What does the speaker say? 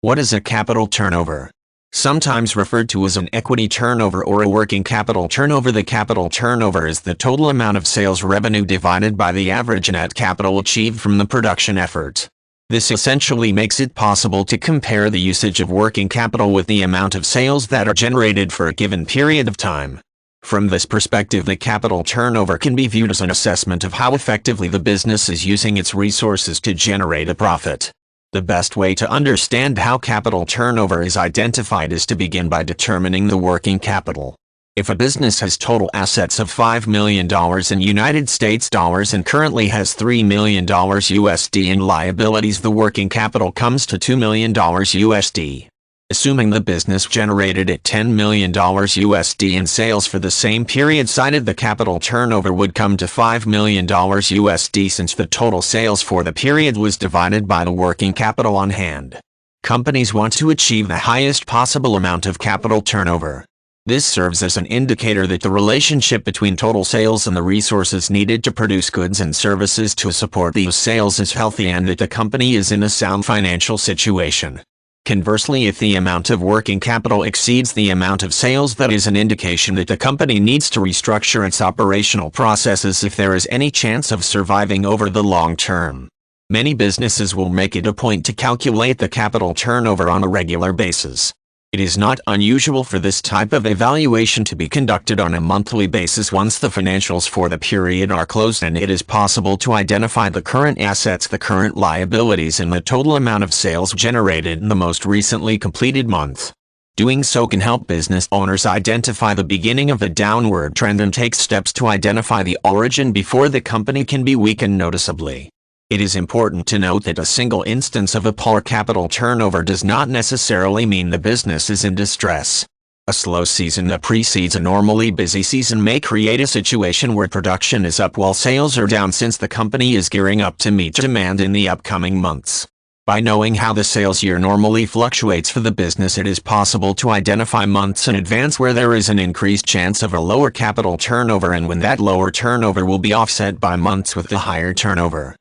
What is a capital turnover? Sometimes referred to as an equity turnover or a working capital turnover. The capital turnover is the total amount of sales revenue divided by the average net capital achieved from the production effort. This essentially makes it possible to compare the usage of working capital with the amount of sales that are generated for a given period of time. From this perspective, the capital turnover can be viewed as an assessment of how effectively the business is using its resources to generate a profit. The best way to understand how capital turnover is identified is to begin by determining the working capital. If a business has total assets of $5 million in United States dollars and currently has $3 million USD in liabilities, the working capital comes to $2 million USD. Assuming the business generated at $10 million USD in sales for the same period cited, the capital turnover would come to $5 million USD since the total sales for the period was divided by the working capital on hand. Companies want to achieve the highest possible amount of capital turnover. This serves as an indicator that the relationship between total sales and the resources needed to produce goods and services to support these sales is healthy and that the company is in a sound financial situation. Conversely, if the amount of working capital exceeds the amount of sales, that is an indication that the company needs to restructure its operational processes if there is any chance of surviving over the long term. Many businesses will make it a point to calculate the capital turnover on a regular basis. It is not unusual for this type of evaluation to be conducted on a monthly basis once the financials for the period are closed and it is possible to identify the current assets, the current liabilities, and the total amount of sales generated in the most recently completed month. Doing so can help business owners identify the beginning of a downward trend and take steps to identify the origin before the company can be weakened noticeably. It is important to note that a single instance of a poor capital turnover does not necessarily mean the business is in distress. A slow season that precedes a normally busy season may create a situation where production is up while sales are down, since the company is gearing up to meet demand in the upcoming months. By knowing how the sales year normally fluctuates for the business, it is possible to identify months in advance where there is an increased chance of a lower capital turnover and when that lower turnover will be offset by months with the higher turnover.